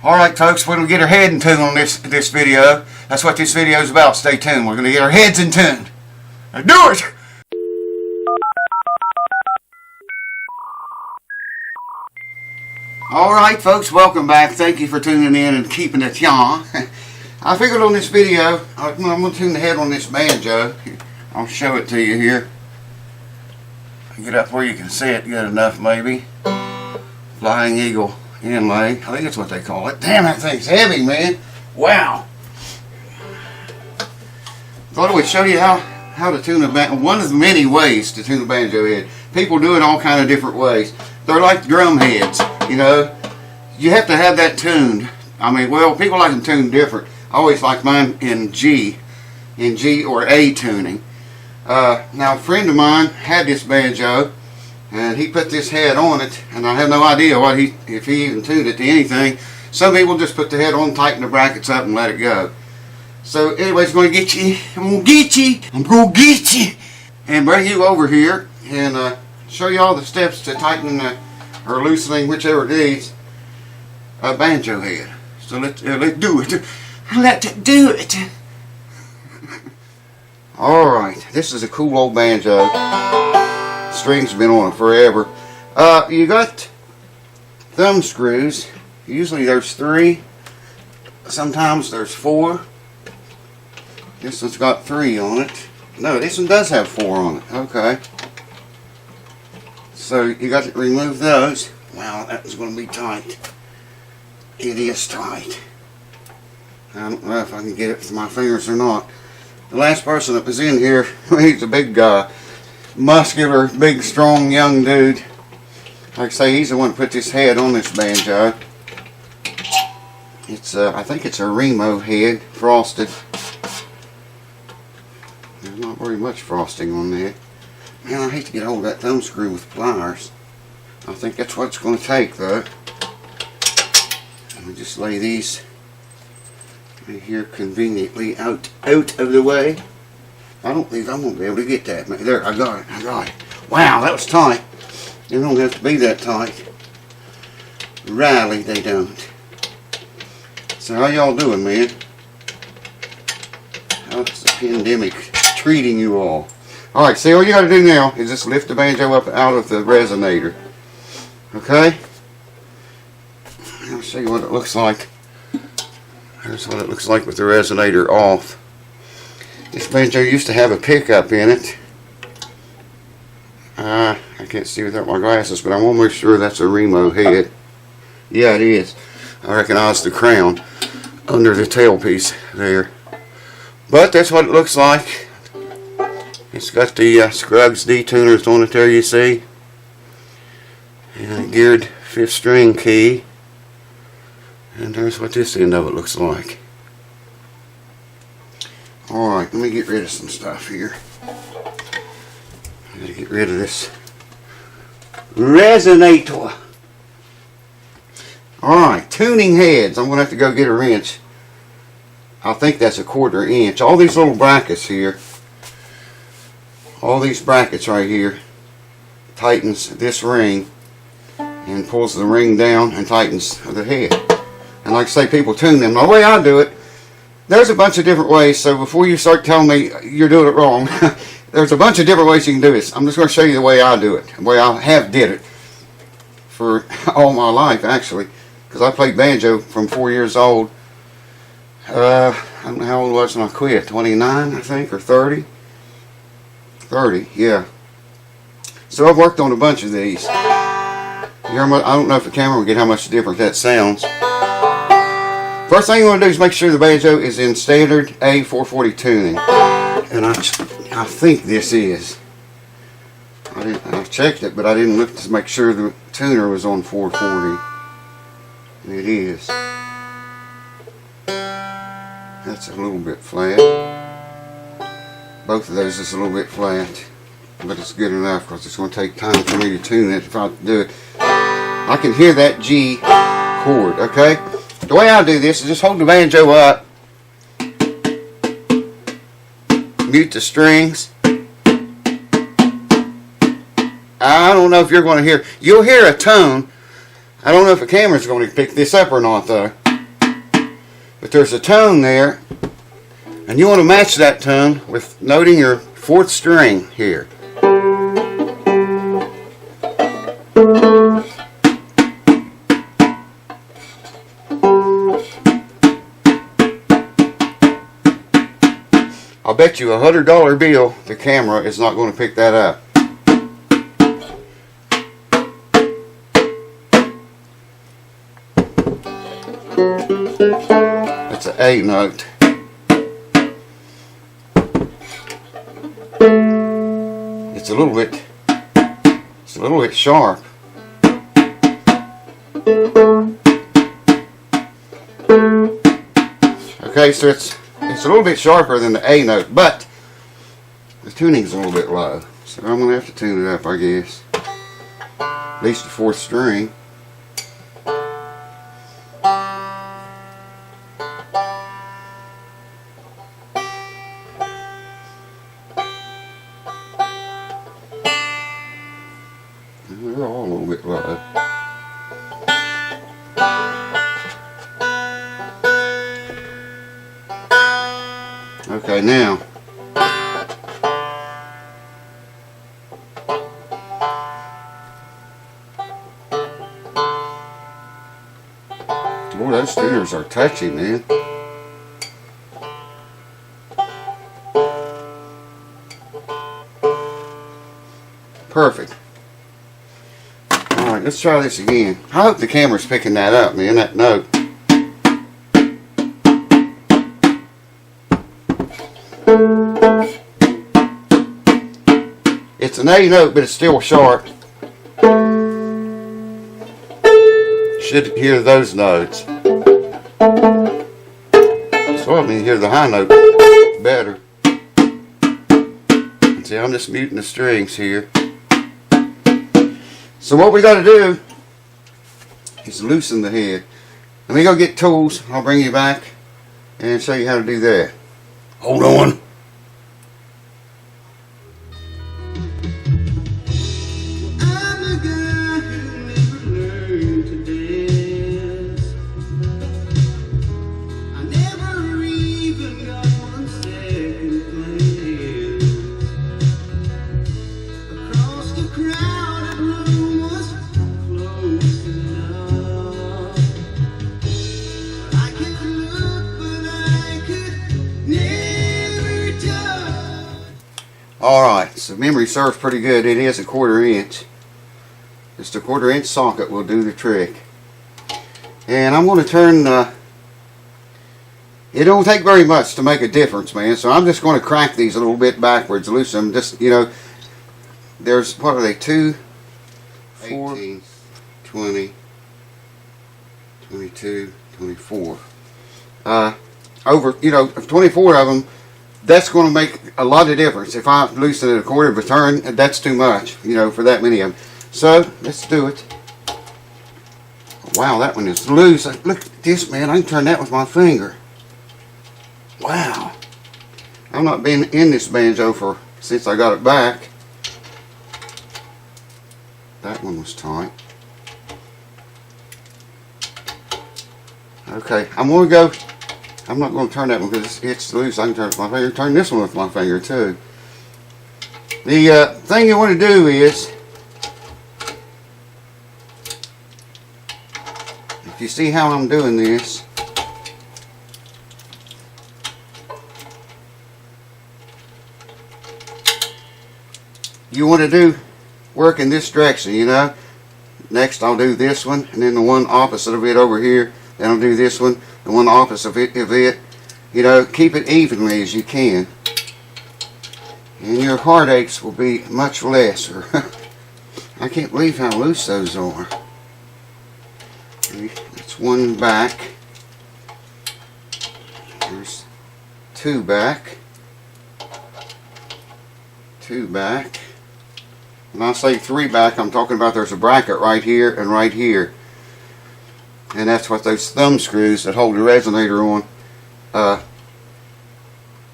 Alright folks, we're going to get our head in tune on this video. That's what this video is about. Stay tuned. We're going to get our heads in tune. Now do it! Alright folks, welcome back. Thank you for tuning in and keeping it young. I figured on this video, I'm going to tune the head on this banjo. I'll show it to you here. Get up where you can see it good enough maybe. Flying Eagle inlay. I think that's what they call it. Damn, that thing's heavy, man. Wow. Thought I would show you how to tune a banjo. One of the many ways to tune a banjo head. People do it all kind of different ways. They're like drum heads, you know. You have to have that tuned. I mean, well, people like them tuned different. I always like mine in G or A tuning. Now, a friend of mine had this banjo, and he put this head on it, and I have no idea if he even tuned it to anything. Some people just put the head on, tighten the brackets up, and let it go. So, anyways, I'm going to get you. I'm going to get you. I'm going to get you. And bring you over here and show you all the steps to tightening or loosening, whichever it is, a banjo head. So let's do it. Let's do it. Alright, this is a cool old banjo. Strings have been on it forever. You got thumb screws. Usually there's 3. Sometimes there's 4. This one's got 3 on it. No, this one does have 4 on it. Okay. So you got to remove those. Wow, that was going to be tight. It is tight. I don't know if I can get it with my fingers or not. The last person that was in here, he's a big guy. Muscular, big, strong, young dude. Like I say, he's the one who put this head on this banjo. It's I think it's a Remo head, frosted. There's not very much frosting on there. Man, I hate to get hold of that thumb screw with pliers. I think that's what it's going to take, though. Let me just lay these right here conveniently out of the way. I don't think I'm going to be able to get that. There, I got it. Wow, that was tight. They don't have to be that tight. Riley, they don't. So how y'all doing, man? How's the pandemic treating you all? Alright, see, all you got to do now is just lift the banjo up out of the resonator. Okay? I'll show you what it looks like. Here's what it looks like with the resonator off. This banjo used to have a pickup in it. I can't see without my glasses, but I want to make sure that's a Remo head. Yeah, it is. I recognize the crown under the tailpiece there. But that's what it looks like. It's got the Scruggs detuners on it there, you see. And a geared 5th string key. And there's what this end of it looks like. Alright, let me get rid of some stuff here. I gotta get rid of this resonator. Alright, tuning heads. I'm gonna have to go get a wrench. I think that's a 1/4 inch. All these little brackets here, all these brackets right here, tightens this ring and pulls the ring down and tightens the head. And like I say, people tune them. The way I do it, there's a bunch of different ways, so before you start telling me you're doing it wrong, there's a bunch of different ways you can do this. I'm just going to show you the way I do it, the way I have did it for all my life, actually, because I played banjo from 4 years old. I don't know how old I was when I quit, 29 I think, or 30? 30, yeah. So I've worked on a bunch of these. I don't know if the camera will get how much different that sounds. First thing you want to do is make sure the banjo is in standard A440 tuning. And I think this is. I checked it, but I didn't look to make sure the tuner was on 440. And it is. That's a little bit flat. Both of those is a little bit flat. But it's good enough because it's going to take time for me to tune it if I do it. I can hear that G chord, okay? The way I do this is just hold the banjo up, mute the strings. I don't know if you're going to hear, you'll hear a tone. I don't know if the camera's going to pick this up or not though. But there's a tone there, and you want to match that tone with noting your 4th string here. I'll bet you $100 bill the camera is not going to pick that up. That's an A note. It's a little bit sharp. Okay, so it's a little bit sharper than the A note, but the tuning's a little bit low. So I'm going to have to tune it up, I guess. At least the 4th string. They're all a little bit low. Okay, now boy, those tuners are touchy, man. Perfect. Alright, let's try this again. I hope the camera's picking that up, man, that note. It's an A note, but it's still sharp. Should hear those notes. So I mean, hear the high note better. See, I'm just muting the strings here. So what we got to do is loosen the head. Let me go get tools. I'll bring you back and show you how to do that. Hold on. Alright, so memory serves pretty good. It is a 1/4 inch. Just a 1/4 inch socket will do the trick. And I'm going to turn, it don't take very much to make a difference, man. So I'm just going to crank these a little bit backwards, loosen them. Just, you know, there's, what are they, 2, 4, 18, 20, 22, 24. Over, you know, 24 of them. That's going to make a lot of difference. If I loosen it a 1/4 of a turn, that's too much, you know, for that many of them. So, let's do it. Wow, that one is loose. Look at this, man. I can turn that with my finger. Wow. I've not been in this banjo since I got it back. That one was tight. Okay, I'm going to go. I'm not going to turn that one because it's loose. I can turn it with my finger. Turn this one with my finger too. The thing you want to do is, if you see how I'm doing this, you want to work in this direction, you know. Next I'll do this one, and then the one opposite of it over here. Then I'll do this one, the one opposite of it. You know, keep it evenly as you can. And your heartaches will be much less. I can't believe how loose those are. That's one back. There's 2 back. 2 back. When I say 3 back, I'm talking about there's a bracket right here and right here. And that's what those thumb screws that hold the resonator on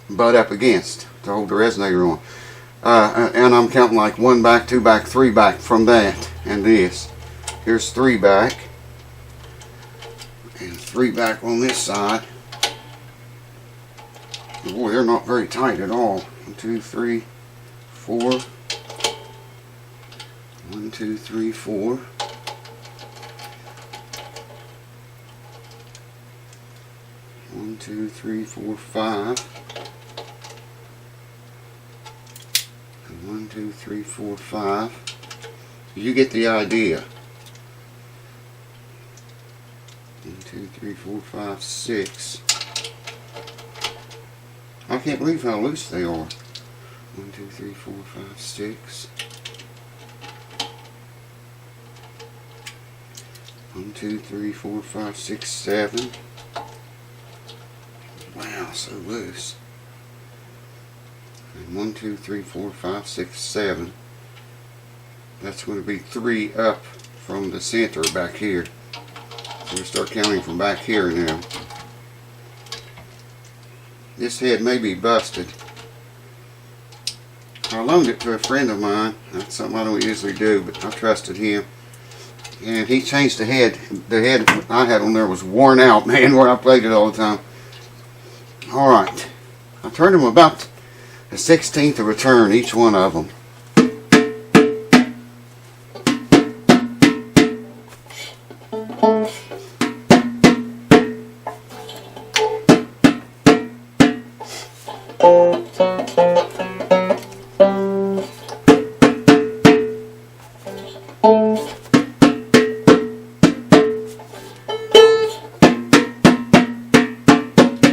butt up against to hold the resonator on. And I'm counting like 1 back, 2 back, 3 back from that and this. Here's 3 back and 3 back on this side. Boy, they're not very tight at all. 1, 2, 3, 4. 1, 2, 3, 4. 1, 2, 3, 4, 5. 1, 2, 3, 4, 5. You get the idea. 1, 2, 3, 4, 5, 6. I can't believe how loose they are. 1, 2, 3, 4, 5, 6. 1, 2, 3, 4, 5, 6, 7. Wow, so loose. And 1, 2, 3, 4, 5, 6, 7. That's going to be 3 up from the center back here. So we start counting from back here now. This head may be busted. I loaned it to a friend of mine. That's something I don't usually do, but I trusted him. And he changed the head. The head I had on there was worn out, man, where I played it all the time. Alright. I turned them about a 1/16 of a turn, each one of them.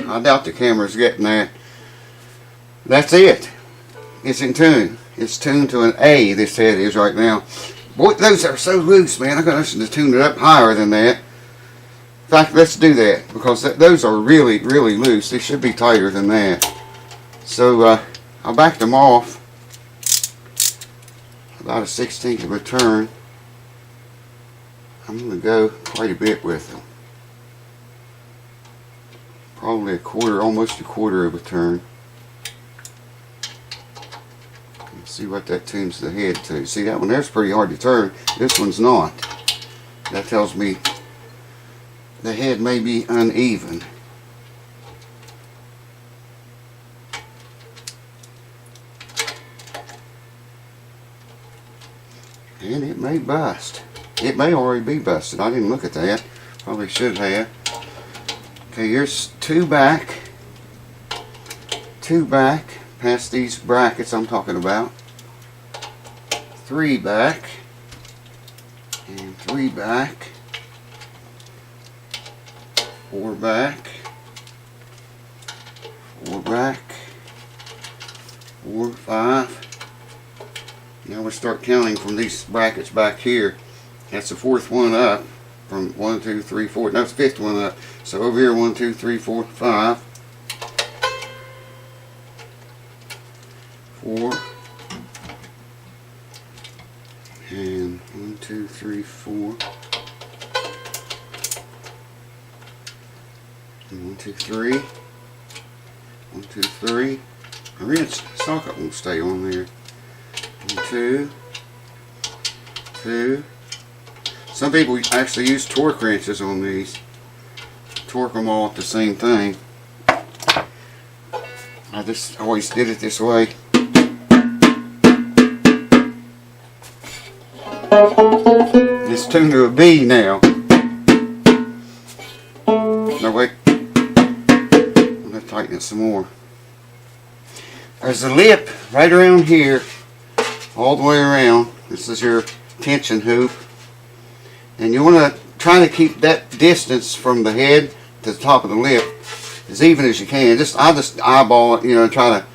I doubt the camera's getting that. That's it. It's in tune. It's tuned to an A, this head is right now. Boy, those are so loose, man. I got to tune it up higher than that. In fact, let's do that, because those are really, really loose. They should be tighter than that. So, I backed them off about a 1/16 of a turn. I'm going to go quite a bit with them. Probably a quarter, almost a quarter of a turn. Let's see what that tunes the head to. See, that one there's pretty hard to turn. This one's not. That tells me the head may be uneven. And it may bust. It may already be busted. I didn't look at that. Probably should have. Okay, here's 2 back. 2 back past these brackets I'm talking about. 3 back. And 3 back. 4 back. 4 back. 4, 5. Now we'll start counting from these brackets back here. That's the 4th one up. From 1, 2, 3, 4. That's the 5th one up. So over here, 1, 2, 3, 4, 5. 4. And 1, 2, 3, 4. And 1, 2, 3. 1, 2, 3. My wrench socket won't stay on there. 1, 2. 2. Some people actually use torque wrenches on these. Torque them all at the same thing. I just always did it this way. It's tuned to a B now. No, wait. I'm going to tighten it some more. There's a lip right around here, all the way around. This is your tension hoop. And you want to try to keep that distance from the head to the top of the lip as even as you can. I just eyeball it, you know, try to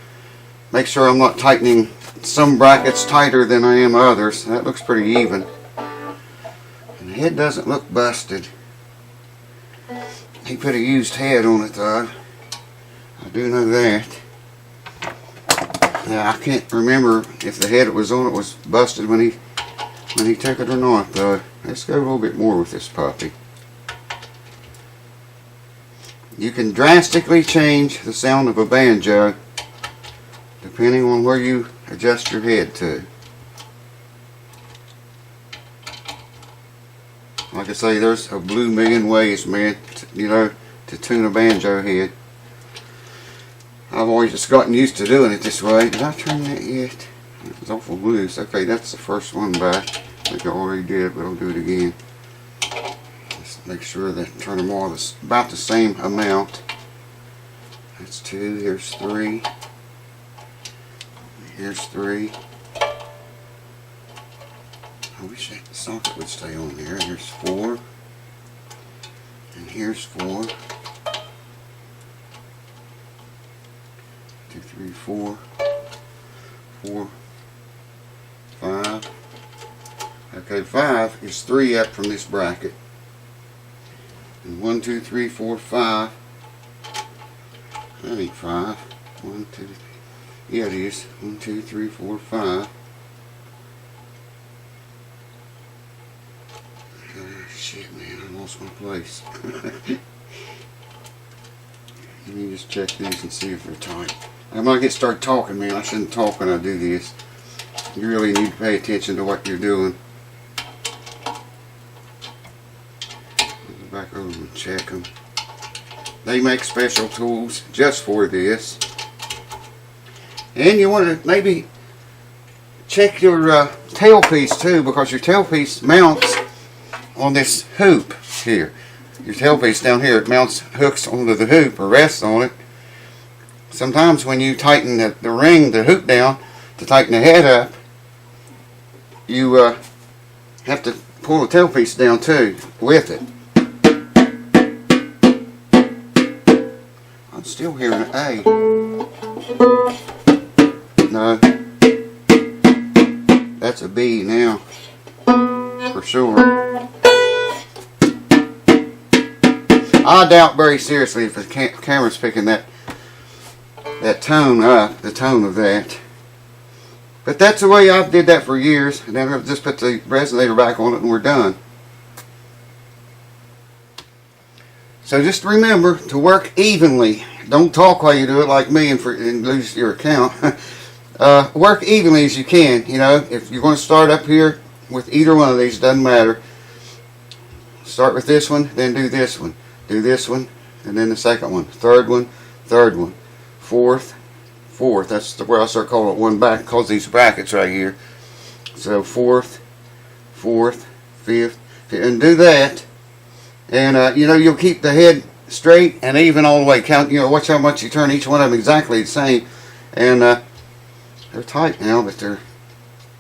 make sure I'm not tightening some brackets tighter than I am others. That looks pretty even. And the head doesn't look busted. He put a used head on it though. I do know that. Now, I can't remember if the head that was on it was busted when he took it or not though. Let's go a little bit more with this puppy. You can drastically change the sound of a banjo depending on where you adjust your head to. Like I say, there's a blue million ways, man, to tune a banjo head. I've always just gotten used to doing it this way. Did I turn that yet? It was awful loose. Okay, that's the first one back. I think I already did, but I'll do it again. Just make sure that turn them all about the same amount. That's 2. Here's 3. Here's 3. I wish that socket would stay on there. Here's 4. And here's 4. 2, 3, 4. 4, 5. Okay, 5 is 3 up from this bracket. And 1, 2, 3, 4, 5. I need 5. 1, 2, 3. Yeah, it is. 1, 2, 3, 4, 5. Shit, man, I lost my place. Let me just check these and see if they're tight. I'm going to start talking, man. I shouldn't talk when I do this. You really need to pay attention to what you're doing. Go back over and check them. They make special tools just for this. And you want to maybe check your tailpiece too, because your tailpiece mounts on this hoop here. Your tailpiece down here, it mounts, hooks onto the hoop or rests on it. Sometimes when you tighten the ring, the hoop down to tighten the head up, you have to pull the tailpiece down too with it. I'm still hearing an A. No, that's a B now, for sure. I doubt very seriously if the camera's picking that tone up, the tone of that. But that's the way I did that for years, and then I'll just put the resonator back on it and we're done. So just remember to work evenly. Don't talk while you do it like me and lose your account. Work evenly as you can. You know, if you're going to start up here with either one of these, doesn't matter. Start with this one, then do this one. Do this one, and then the second one. Third one, third one. Fourth, fourth. That's where I start calling it one back, because these brackets right here. So fourth, fourth, fifth, and do that. And you know, you'll keep the head straight and even all the way. Count, you know, watch how much you turn each one of them exactly the same. And they're tight now, but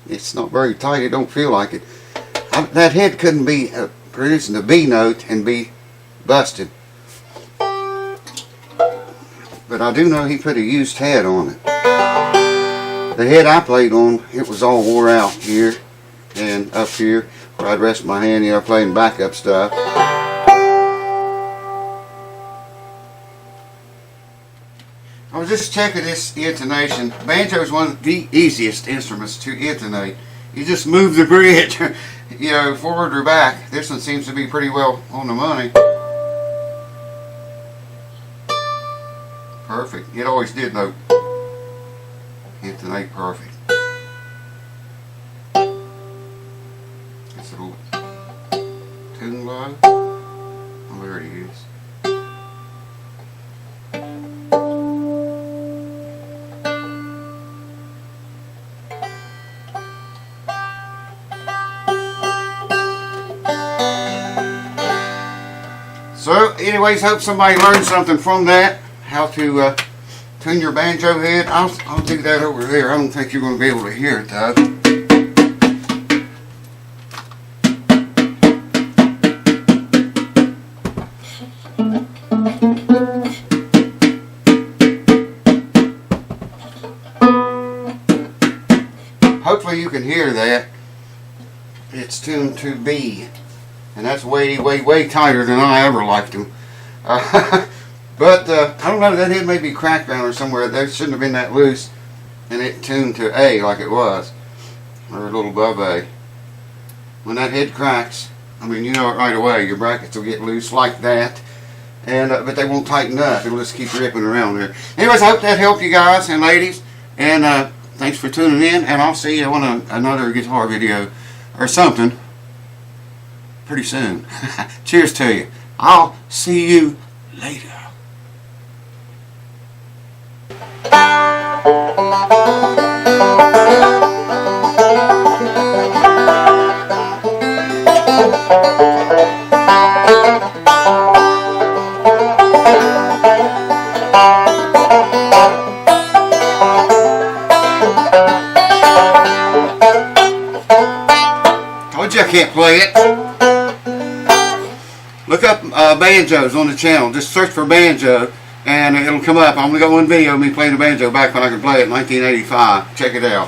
it's not very tight. It don't feel like it. That head couldn't be producing the B note and be busted. But I do know he put a used head on it. The head I played on, it was all wore out here and up here where I'd rest my hand, you know, playing backup stuff. I was just checking this intonation. Banjo is one of the easiest instruments to intonate. You just move the bridge, you know, forward or back. This one seems to be pretty well on the money. Perfect. It always did note. Intonate perfect. It's a little tune low. Oh, there it is. So, anyways, hope somebody learned something from that. How to tune your banjo head. I'll do that over there. I don't think you're going to be able to hear it though. Hopefully you can hear that. It's tuned to B, and that's way, way, way tighter than I ever liked them. But I don't know, that head may be cracked down or somewhere. That shouldn't have been that loose, and it tuned to A like it was, or a little above A. When that head cracks, I mean, you know it right away. Your brackets will get loose like that, and but they won't tighten up. It'll just keep ripping around there. Anyways, I hope that helped you guys and ladies, and thanks for tuning in, and I'll see you on another guitar video or something pretty soon. Cheers to you. I'll see you later. Told you I can't play it. Look up banjos on the channel. Just search for banjo and it'll come up. I'm gonna got one video of me playing the banjo back when I could play it in 1985. Check it out.